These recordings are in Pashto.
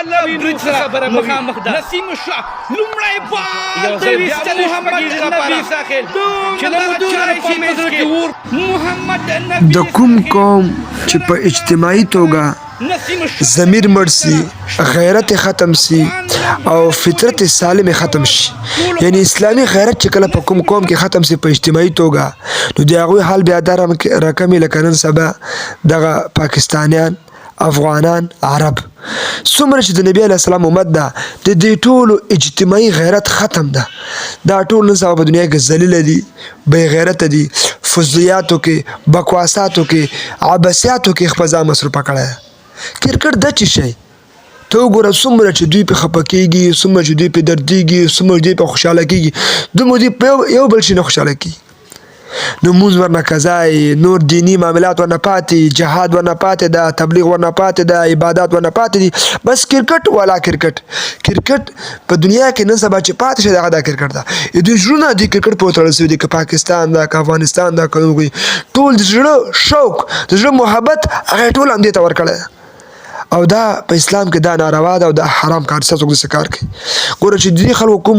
الله برید خبره مخامخ ده نسیم شاه لومړی بار د ویستل محمد نبی ساخل چې د چارې په مزر کې ور محمد نبی د کوم قوم چې په اجتماعي توګه ضمیر مړ سي، غیرت ختم سي او فطرت سالم ختم شي، یعنی اسلامي غیرت چې کله په کوم قوم کې ختم سي په اجتماعي توګه، نو د هغوی حال بیا دا رقم لکه نن سبا دغه پاکستانیان، افغانان، عرب څومره چې د نبی علیه السلام امت ده د دې ټولو اجتماعي غیرت ختم ده. دا ټول نن سبا په دنیا کې ذلیله دي، بې غیرته دي، فضولیاتو کې، بکواساتو کې، عبثیاتو کې خپل ځان مصروفه کړی ده. کرکټ د څه شی ته وګوره، څومره چې دوی په خفه کېږي، څومره چې دوی په دردېږي، څومره دوی په خوشحاله کېږي، دومره دوی په یو بل شي نه خوشحاله کېږي. نو مونځ ورنه قضای، نور دینی معاملات ورنه پاتې، جهاد ورنه پاتې ده، تبلیغ ورنه پاتې ده، عبادات ورنه پاتې دي، بس کرکټ والا کرکټ په دنیا کې نن سبا چې پاتې شي دغه دا کرکټ ده. دوی زړونه دي کرکټ پورې تړل سوي دي، که پاکستان ده، که افغانستان ده، که ټول د زړه شوق، د زړه محبت هغه ټول همدې ته ورکړی ده. او دا په اسلام کې دا ناروا ده او دا حرام کار څه څوک داسې کار کوي. ګوره چې د دې خلکو کوم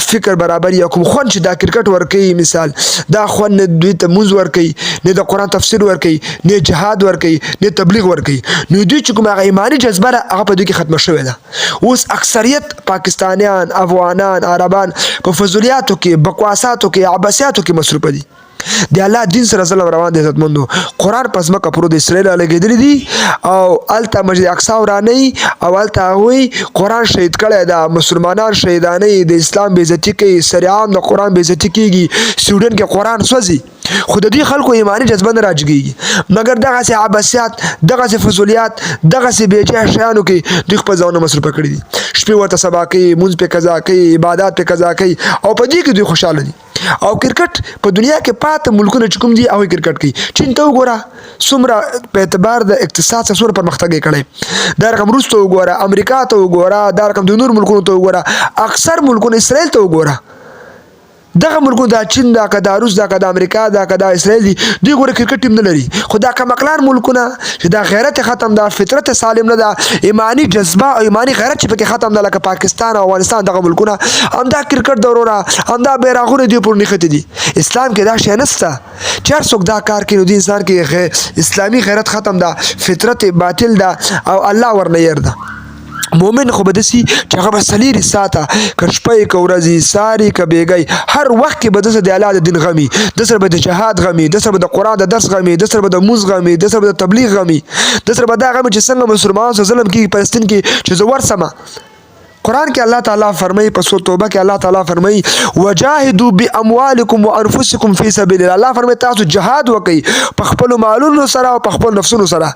فکر برابر یا کوم خوند چې دا کرکټ ورکوي، مثال دا خوند نه دوی ته مونځ ورکوي، نه د قرآن تفسیر ورکوي، نه جهاد ورکوي، نه تبلیغ ورکوي، نو دوی چې کوم هغه ایماني جذبه ده هغه په دوی کې ختمه شوې ده. اوس اکثریت پاکستانیان، افغانان، عربان په فضولیاتو کې، بکواساتو کې، عبثیاتو کې مصروفه دي. د الله دین سره ظلم روان دی. عزتمندو قرآن په ځمکه پرو د اسرائیل لګېدلی دي او هلته مسجد اقصی ورانوي او هلته هغوی قرآن شهید کړی ده، مسلمانان شهیدانوي، د اسلام بېعزتي کوي، سریعان د قرآن بېعزتي کېږي، سویډن کې قرآن سوځي، خو د دې خلکو ایماني جذبه نه راجګېږي، مګر دغسې عبثیات، دغسې فضولیات، دغسې بېجایه شیانو کې دوی خپل ځانونه مصروفه کړي دي. شپې ورته سبا کوي، مونځ پې قضا کوي، عبادات پې قضا کوي او په دې کې دوی خوشحاله دي. او کرکټ په دنیا کې پاته ملکونه چې کوم دي هغوی کرکټ کوي. چین ته وګوره څومره په اعتبار د اقتصاد څخه څومره پرمختګ یې کړی، دا رقم روس ته وګوره، امریکا ته وګوره، دا رقم د نور ملکونو ته وګوره، اکثر ملکونه اسرائیل ته وګوره، دغه ملکونه دا چین ده، که دا روس ده، که دا امریکا ده، که دا اسرائیل دي، دوی ګوره کرکټ ټیم نه لري. خو دا کمقلان ملکونه چې دا غیرت ختم ده، فطرت سالم نه ده، ایماني جذبه او ایماني غیرت چې پکې ختم ده، لکه پاکستان او افغانستان دغه ملکونه، همدا کرکټ د وروره همدا بیرغونه دوی پورې نښتي دي. اسلام کې دا شی نشته چې هر څوک دا کار کوي نو د انسان کې اسلامي غیرت ختم ده، فطرت باطل ده او الله ورنه ير ده. مومن خو به داسې چې هغه به څلېرې ساعته که شپه یې که ورځې، ساري که بېګی، هر وخت کې به دسه د الله د دین غمي، دسره به د جهاد غمي، دسره به د قرآن د درس غمي، دسره به د مونځ غمي، دسره به د تبلیغ غمي، دسره به دا غمي چې څنګه مسلمانانو سره ظلم کېږي فلسطین کې چې زه ورسمه. قرآن کې الله تعالی فرمایي، په سورة توبه کې الله تعالی فرمایي وجاهدوا باموالکم وانفسکم فی سبیل الله. الله فرمایي تاسو جهاد وکړئ په خپلو مالونو سره او په خپلو نفسونو سره،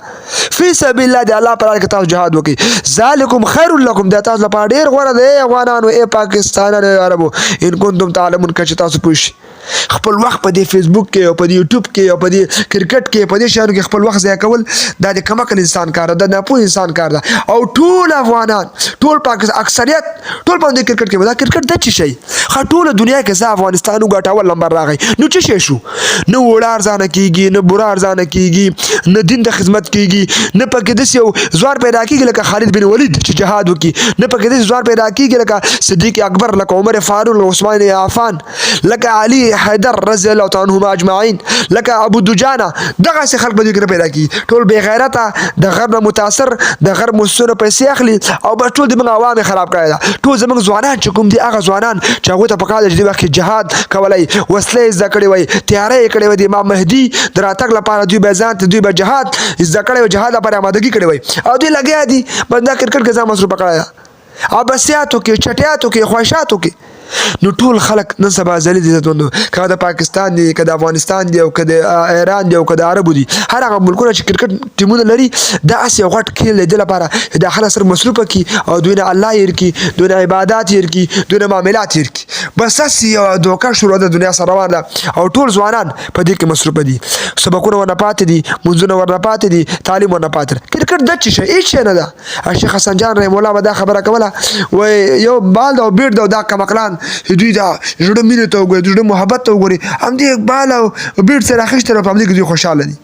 فی سبیل الله د الله په لاره کې تاسو جهاد وکړئ. ذالکم خیر لکم، دا تاسو لپاره ډېر غوره دی افغانانو، ای پاکستانیانو، ای عربو، ان کنتم تعلمون، که چې تاسو پوه شئ. خپل وخت په دې فیسبوک کې او په دې یوټیوب کې او په دې کرکټ کې په دې شیانو کې خپل وخت ضایع کول دا د کمعقل انسان کار ده، د ناپوه انسان کار ده. او ټول افغانان، ټول پاکستان، اکثریت ټول باندې کرکټ کې دا کرکټ د څه شي؟ ټوله دنیا کې زه افغانستان وګټه نمبر راغی، نو څه شی شو؟ نه وړه ارزانه کېږي، نه بوره ارزانه کېږي، نه دین ته خدمت کېږي، نه پکې داسې یو ځوان پیدا کېږي لکه خالد بن ولید چې جهاد وکړي، نه پکې داسې ځوان پیدا کېږي لکه صدیق اکبر، لکه عمر فاروق، لکه عثمان عفان، لکه علي حیدر رضی الله تعالی عنهم اجمعین، لکه ابو دجانه. دغسې خلک به دوی کې پیدا کېږي، ټول بې غیرته، د غرب نه متاثر، د غرب مؤسسونه پیسې اخلي او بس ټول زموږ عوام یې خراب کړی ده. ټول زموږ ځوانان چې کوم دي هغه ځوانان چې هغوی ته پکار ده چې دې وخت کې جهاد کولی، وسله یې زده کړې وی، تیاری یې کړې وی، د امام مهدي د راتګ لپاره دوی به ځان ته دوی به جهاد زده کړی وی، جهاد لپاره امادګي کړې وی او دوی لګیا دي بس دا کرکټ کې ځان مصروفه کړی ده، عبثیاتو کې، چټیاتو کې، خواهشاتو کې. نو ټول خلک نن سبا ذلیل دي. عزتمندو که د پاکستان دي، که د افغانستان دي او که د ایران دي او که د عربو دي، هر هغه ملکونه چې کرکټ ټیمونه لري دا هسې یو غټ کیل دی دې لپاره چې دا خلک سره مصروفه کړي او دوی نه الله هېر کړي، دوی نه عبادات هېر کړي، دوی نه معاملات هېر کړي. بس هسې یوه دوکه شروع ده دنیا سره روان ده او ټول ځوانان په دې کې مصروفه دي، سبقونه ورنه پاتې دي، مونځونه ورنه پاتې دي، تعلیم ورنه پاتې ده. کرکټ د څه شی؟ هېڅ شی نه ده. شیخ حسن جان رحمه الله به دا خبره کوله، وایي یو بال ده او بیټ ده او دا کمقلان دوی دا زړه مینې ته وګوري، د زړه محبت ته وګوري، همدې بال او بیټ سره اخیستی او په همدې کې دوی خوشحاله دي.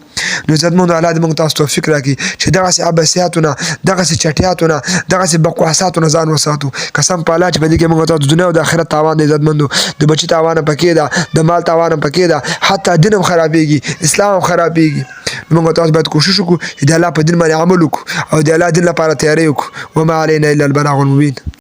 نو عزتمندو الله دې موږ تاسو توفیق راکړي چې دغسې عبثیاتونه دغسې چټیاتونه دغسې بقواساتونه ځان وساتو قسم په الله چې په دې کې موږ تاسو د دنیا او د آخرت تاوان دی عزتمندو د بچي تاوان هم پکې ده د مال تاوان هم پکې ده حتی دین هم خرابېږي اسلام هم خرابېږي موږ تاسو باید کوشش وکړو چې د الله په دین باندې عمل وکړو او د الله دین لپاره تیاری وکړو وما علینا الا البلاغ المبین